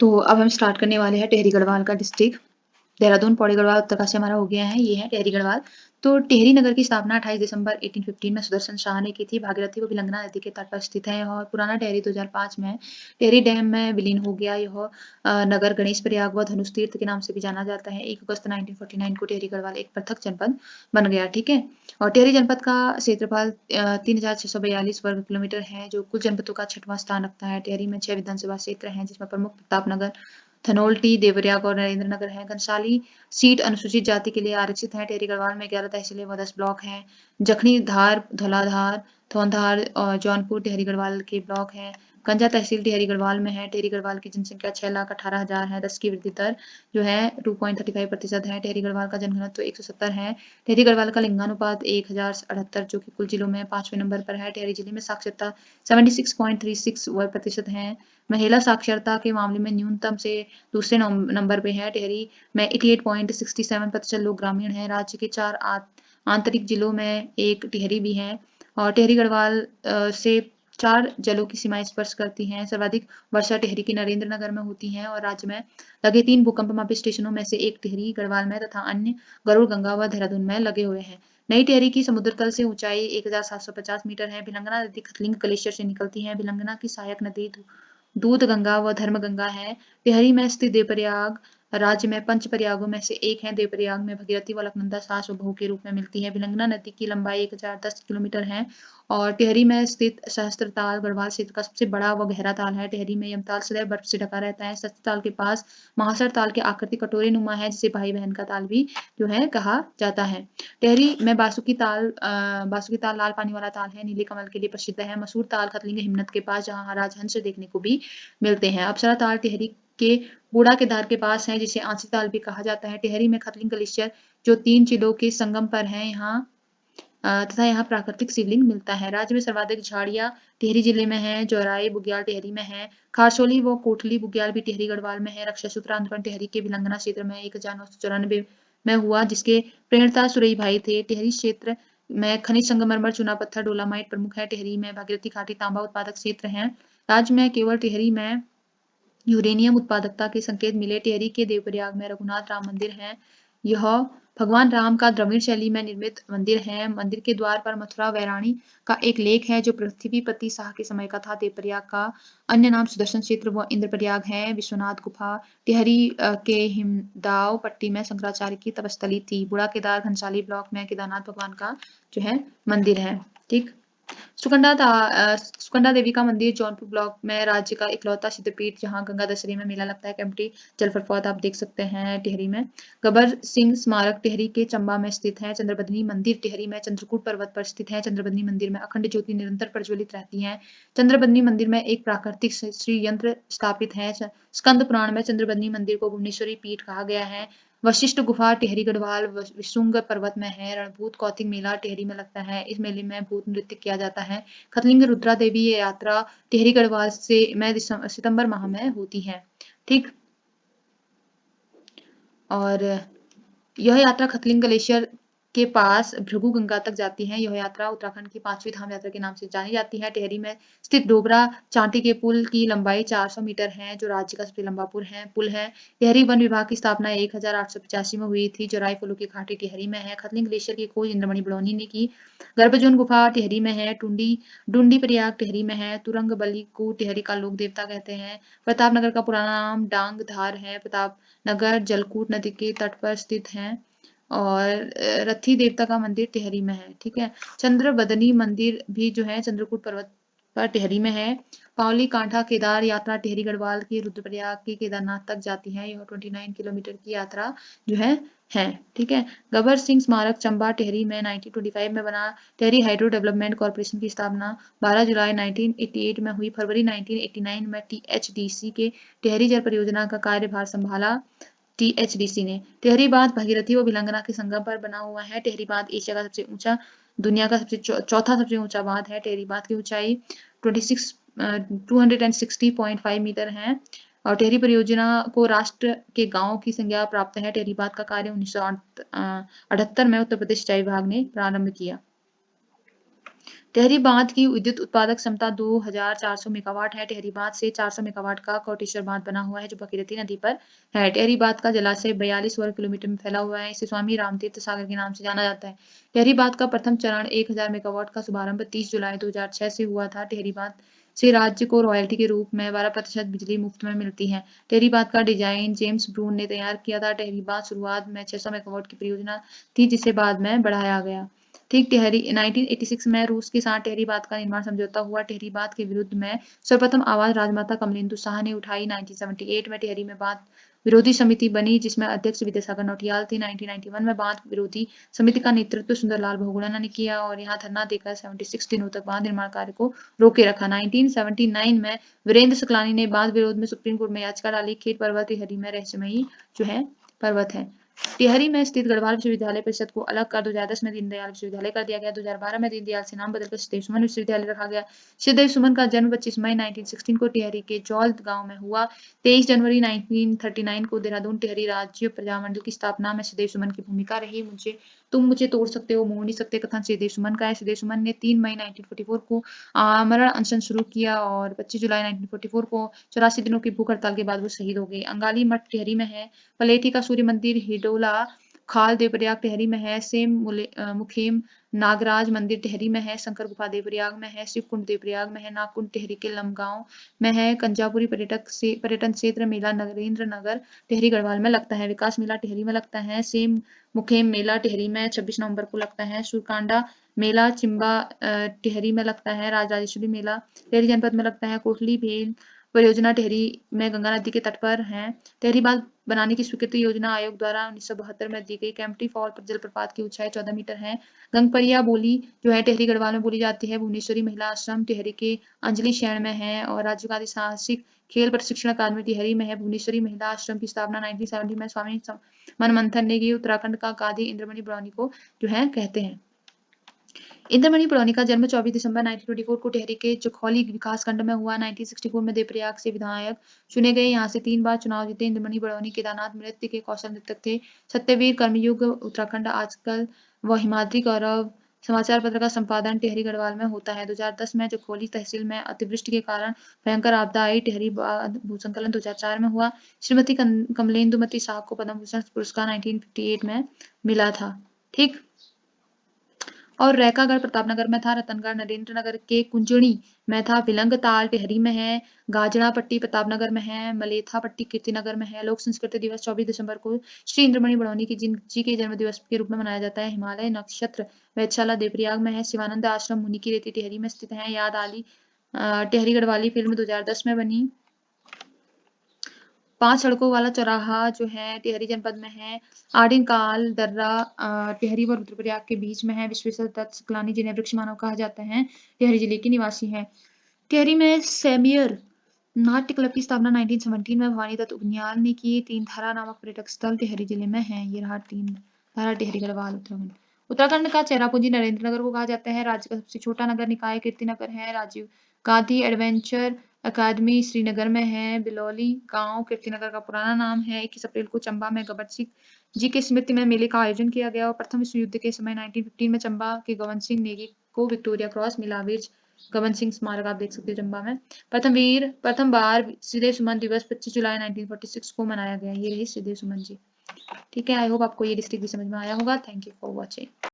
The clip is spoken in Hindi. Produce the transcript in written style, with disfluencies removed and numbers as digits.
तो अब हम स्टार्ट करने वाले हैं टिहरी गढ़वाल का डिस्ट्रिक्ट। देहरादून, पौड़ी गढ़वाल, उत्तरकाशी हमारा हो गया है। ये है टिहरी गढ़वाल। तो टिहरी नगर की स्थापना 28 दिसंबर 1815 में सुदर्शन शाह ने की थी। भागीरथी व भिलंगना नदी के तट पर स्थित है और पुराना टिहरी 2005 में टिहरी डैम में विलीन हो गया। यह नगर गणेश प्रयाग व धनुष तीर्थ के नाम से भी जाना जाता है। 1 अगस्त 1949 को टिहरी गढ़वाल एक पृथक जनपद बन गया। ठीक है। और टिहरी जनपद का क्षेत्रफल 3642 वर्ग किलोमीटर है, जो कुल जनपदों का 6वां स्थान रखता है। टिहरी में 6 विधानसभा क्षेत्र हैं, जिसमें प्रमुख प्रतापनगर, धनोल्टी, देवरियाग और नरेंद्र नगर है। घनसाली सीट अनुसूचित जाति के लिए आरक्षित है। टिहरी गढ़वाल में 11 तहसीलें व 10 ब्लॉक हैं। जखनी, धार, धौलाधार, थौंधार और जौनपुर टिहरी गढ़वाल के ब्लॉक हैं। गंजा तहसील टिहरी गढ़वाल में है। टिहरी गढ़वाल की जनसंख्या 6,18,000 है। 10 की वृद्धि दर जो है 2.35% है। टिहरी गढ़वाल का जनघनत्व 170 है। टिहरी गढ़वाल का लिंगानुपात 1078, जो कि कुल जिलों में 5वें नंबर पर है। टिहरी जिले में साक्षरता 76.36% है। महिला साक्षरता के मामले में न्यूनतम से दूसरे नंबर पे है। टिहरी में 88.67% लोग ग्रामीण हैं। राज्य के 4 आंतरिक जिलों में एक टिहरी भी है। और टिहरी गढ़वाल से 4 जलों की सीमाएं स्पर्श करती हैं। सर्वाधिक वर्षा टिहरी की नरेंद्र नगर में होती है और राज्य में लगे 3 भूकंपमापी स्टेशनों में से एक टिहरी गढ़वाल में तथा अन्य गरुड़, गंगा व देहरादून में लगे हुए हैं। नई टिहरी की समुद्र तल से ऊंचाई 1750 मीटर है। भिलंगना नदी खतलिंग ग्लेशियर से निकलती है। भिलंगना की सहायक नदी दूध गंगा व धर्म गंगा है। टिहरी में स्थित देवप्रयाग राज्य में पंच प्रयागों में से एक है। देवप्रयाग में भगीरथी व अलकनंदा सास व बहू के रूप में मिलती है। भिलंगना नदी की लंबाई 1010 किलोमीटर है। और टिहरी में स्थित सहस्त्रताल गढ़वाल क्षेत्र का सबसे बड़ा व गहरा ताल है। टिहरी में यमताल सदैव बर्फ से ढका रहता है। सहस्त्रताल के पास महासर ताल की आकृति कटोरे नुमा है, जिसे भाई बहन का ताल भी जो है कहा जाता है। टिहरी में बासुकी ताल लाल पानी वाला ताल है। नीले कमल के लिए प्रसिद्ध है। मसूर ताल खतलिंग हिमनद के पास, जहाँ राजहंस देखने को भी मिलते हैं। अप्सरा ताल टिहरी के बूढ़ा केदार के पास है, जिसे आंसी ताल भी कहा जाता है। टिहरी में खतलिंग ग्लेशियर जो 3 जिलों के संगम पर है यहाँ तथा यहाँ प्राकृतिक शिवलिंग मिलता है। राज्य में सर्वाधिक झाड़ियाँ टिहरी जिले में है। जौराई बुग्याल टिहरी में है। खारसोली व कोटली बुग्याल भी टिहरी गढ़वाल में है। रक्षासूत्र आंदोलन टिहरी के भिलंगना क्षेत्र में 1994 में हुआ, जिसके प्रणेता सुरई भाई थे। टिहरी क्षेत्र में खनिज संगमरमर, चूना पत्थर, डोलामाइट प्रमुख है। टिहरी में भागीरथी घाटी तांबा उत्पादक क्षेत्र है। राज्य में केवल टिहरी में यूरेनियम उत्पादकता के संकेत मिले। टिहरी के देवप्रयाग में रघुनाथ राम मंदिर है। यह भगवान राम का द्रविड़ शैली में निर्मित मंदिर है। मंदिर के द्वार पर मथुरा वैराणी का एक लेख है, जो पृथ्वीपति शाह के समय का था। देवप्रयाग का अन्य नाम सुदर्शन क्षेत्र व इंद्रप्रयाग है। विश्वनाथ गुफा टिहरी के हिमदाव पट्टी में शंकराचार्य की तपस्थली थी। बूढ़ा केदार घनसाली ब्लॉक में केदारनाथ भगवान का जो है मंदिर है। ठीक। सुकंडा देवी का मंदिर जौनपुर ब्लॉक में राज्य का इकलौता सिद्धपीठ, जहां गंगा दशहरे में मेला लगता है। कैंपटी जलप्रपात आप देख सकते हैं टिहरी में। गबर सिंह स्मारक टिहरी के चंबा में स्थित है। चंद्रबदनी मंदिर टिहरी में चंद्रकूट पर्वत पर स्थित है। चंद्रबदनी मंदिर में अखंड ज्योति निरंतर प्रज्वलित रहती है। चंद्रबदनी मंदिर में एक प्राकृतिक श्री यंत्र स्थापित है। स्कंद पुराण में चंद्रबदनी मंदिर को भुवनेश्वरी पीठ कहा गया है। वशिष्ठ गुफा टिहरी गढ़वाल विशुंग पर्वत में है। रणभूत कौतिक मेला टिहरी में लगता है। इस मेले में भूत नृत्य किया जाता है। खतलिंग रुद्रा देवी ये यात्रा टिहरी गढ़वाल से में सितंबर माह में होती है। ठीक। और यह यात्रा खतलिंग ग्लेशियर के पास भृगु गंगा तक जाती है। यह यात्रा उत्तराखंड की 5वीं धाम यात्रा के नाम से जानी जाती है। टिहरी में स्थित डोबरा चांटी के पुल की लंबाई 400 मीटर है, जो राज्य का सबसे लंबा पुल है। टिहरी वन विभाग की स्थापना 1885 में हुई थी। जौराई फूलों की घाटी टिहरी में है। खतलिंग ग्लेशियर की खोज इंद्रमणि बड़ौनी ने की। गर्भजून गुफा टिहरी में है। डुंडी प्रयाग टिहरी में है। तुरंग बली को टिहरी का लोक देवता कहते हैं। प्रतापनगर का पुराना नाम डांग धार है। प्रतापनगर जलकूट नदी के तट पर स्थित है। और रथी देवता का मंदिर टिहरी में है। ठीक है। चंद्रबदनी मंदिर भी जो है चंद्रकूट पर्वत पर टिहरी में है। पावली कांठा केदार यात्रा टिहरी गढ़वाल की रुद्रप्रयाग की केदारनाथ तक जाती है। यह 29 किलोमीटर की यात्रा जो है। ठीक है। गबर सिंह स्मारक चंबा टिहरी में 1925 में बना। टिहरी हाइड्रो डेवलपमेंट कॉर्पोरेशन की स्थापना 12 जुलाई 1988 में हुई। फरवरी 1989 में टीएचडीसी के टिहरी जल परियोजना का कार्यभार संभाला। टीएचडीसी ने टिहरी बांध भगीरथी व भिलंगना के संगम पर बना हुआ है। टिहरी बांध एशिया का सबसे ऊंचा, दुनिया का चौथा सबसे ऊंचा बांध है। टिहरी बांध की ऊंचाई 260.5 मीटर है। और टिहरी परियोजना को राष्ट्र के गांव की संज्ञा प्राप्त है। टिहरी बांध का कार्य 1978 में उत्तर प्रदेश सिंचाई विभाग ने प्रारंभ किया। टिहरी बांध की विद्युत उत्पादक क्षमता 2400 मेगावाट है। टिहरी बांध से 400 मेगावाट का कोटेश्वर बांध बना हुआ है जो भगीरथी नदी पर है। टिहरी बांध का जलाशय 42 वर्ग किलोमीटर में फैला हुआ है। इसे स्वामी रामतीर्थ सागर के नाम से जाना जाता है। टिहरी बांध का प्रथम चरण 1000 मेगावाट का शुभारंभ 30 जुलाई 2006 से हुआ था। टिहरी बांध से राज्य को रॉयल्टी के रूप में 12% बिजली मुफ्त में मिलती है। टिहरी बांध का डिजाइन जेम्स ब्रून ने तैयार किया था। टिहरी बांध शुरुआत में 600 मेगावाट की परियोजना थी जिसे बाद में बढ़ाया गया। ठीक टिहरी 1986 में रूस के साथ टिहरी बांध का निर्माण समझौता हुआ। टिहरी बांध के विरुद्ध में सर्वप्रथम आवाज राजमाता कमलेंदु शाह ने उठाई। 1978 में टिहरी में बांध विरोधी समिति बनी जिसमें अध्यक्ष विद्यासागर नौटियाल थे। 1991 में बांध विरोधी समिति का नेतृत्व सुंदरलाल बहुगुणा ने किया और यहाँ धरना देकर 76 दिनों तक बांध निर्माण कार्य को रोके रखा। 1979 में वीरेंद्र शुक्लानी ने बांध विरोध में सुप्रीम कोर्ट में याचिका डाली। खेत पर्वत टिहरी में रहस्यमयी जो है पर्वत है। टिहरी में स्थित गढ़वाल विश्वविद्यालय परिषद को अलग कर 2010 में दीनदयाल विश्वविद्यालय कर दिया गया। 2012 में दीनदयाल से नाम बदलकर सदैव सुमन विश्वविद्यालय रखा गया। सदैव सुमन का जन्म 25 मई 1916 को टिहरी के जौल गांव में हुआ। 23 जनवरी 1939 को देहरादून टिहरी राज्य प्रजामंडल की स्थापना में सदैव सुमन की भूमिका रही। तुम मुझे तोड़ सकते हो मोड़ नहीं सकते कथन सदैव सुमन का है। सदैव सुमन ने 3 मई 1944 को आमरण अनशन शुरू किया और 25 जुलाई 1944 को 84 दिनों की भूख हड़ताल के बाद वो शहीद हो गए। अंगाली मठ टिहरी में है। पलेठी का सूर्य मंदिर हिडोला खाल देवप्रयाग टिहरी में है। मुखेम नागराज मंदिर टिहरी में है। शंकर गुफा देवप्रयाग में है। शिव कुंड देवप्रयाग में है। नागकुंड टिहरी के लमगांव में है। कंजापुरी पर्यटन क्षेत्र मेला नरेंद्र नगर टिहरी गढ़वाल में लगता है। विकास मेला टिहरी में लगता है। सेम मुखेम मेला टिहरी में 26 नवंबर को लगता है। सुरकांडा मेला चिंबा टिहरी में लगता है। राजराजेश्वरी मेला टिहरी जनपद में लगता है। कोटली भेल परियोजना टिहरी में गंगा नदी के तट पर है। टिहरी बांध बनाने की स्वीकृति योजना आयोग द्वारा 1972 में दी गई। कैंपटी फॉल जलप्रपात की ऊंचाई 14 मीटर है। गंगपरिया बोली जो है टिहरी गढ़वाल में बोली जाती है। भुवनेश्वरी महिला आश्रम टिहरी के अंजलि शरण में है और राजीव गांधी साहसिक खेल प्रशिक्षण अकादमी टिहरी में है। भुवनेश्वरी महिला आश्रम की स्थापना 1970 में स्वामी मनमंथन ने की। उत्तराखंड का गादी इंद्रमणि बड़ौनी को जो है कहते हैं। इंद्रमणि बड़ौनी का जन्म 24 दिसंबर 1924 को टिहरी के जखौली विकासखंड में हुआ। 1964 में देवप्रयाग से विधायक चुने गए। यहाँ से 3 बार चुनाव जीते। इंद्रमणि बड़ौनी केदारनाथ नृत्य के कौशल नृतक थे। सत्यवीर कर्मयुग उत्तराखंड आजकल व हिमाद्री गौरव समाचार पत्र का संपादन टिहरी गढ़वाल में होता है। 2010 में जखौली तहसील में अतिवृष्टि के कारण भयंकर आपदा आई। टिहरी बांध भूसंकलन 2004 में हुआ। श्रीमती कमलेंदुमती शाह को पद्म भूषण पुरस्कार 1958 में मिला था। ठीक। और रैकागढ़ प्रतापनगर में था। रतनगढ़ नरेंद्र नगर के कुंजणी में था। विलंग ताल टिहरी में है। गाजड़ा पट्टी प्रतापनगर में है। मलेथा पट्टी कीर्तिनगर में है। लोक संस्कृति दिवस 24 दिसंबर को श्री इंद्रमणि बड़ौनी की जी के जन्म दिवस के रूप में मनाया जाता है। हिमालय नक्षत्र वेधशाला देवप्रयाग में है। शिवानंद आश्रम मुनि की रेती टिहरी में स्थित है। याद आली टिहरी गढ़वाली फिल्म 2010 में बनी। 5 सड़कों वाला चौराहा जो है टिहरी जनपद में है। आडिन काल दर्रा टिहरी व रुद्रप्रयाग के बीच में है। विश्वेश्वर दत्त शुक्लानी जिन्हें वृक्ष मानव कहा जाता है टिहरी जिले के निवासी हैं। टिहरी में सेमियर नाट्य क्लब की स्थापना 1917 में भवानी दत्त उगनियाल ने की। 3 धारा नामक पर्यटक स्थल टिहरी जिले में है। ये रहा 3 धारा टिहरी गढ़वाल उत्तराखंड। उत्तराखंड का चेरापूंजी नरेंद्र नगर को कहा जाता है। राज्य का सबसे छोटा नगर निकाय कीर्तिनगर है। राजीव गांधी एडवेंचर अकादमी श्रीनगर में है। बिलौली गांव कीर्तिनगर का पुराना नाम है। 21 अप्रैल को चंबा में गबर सिंह जी की स्मृति में मेले का आयोजन किया गया और प्रथम विश्व युद्ध के समय 1915 में चंबा के गवन सिंह नेगी को विक्टोरिया क्रॉस मिला। वीर गवन सिंह स्मारक आप देख सकते हो चंबा में। प्रथम बार सदैव सुमन दिवस 25 जुलाई 1946 को मनाया गया। ये रही सदैव सुमन जी। ठीक है। आई होप आपको ये डिस्ट्रिक्ट भी समझ में आया होगा। Thank you for watching.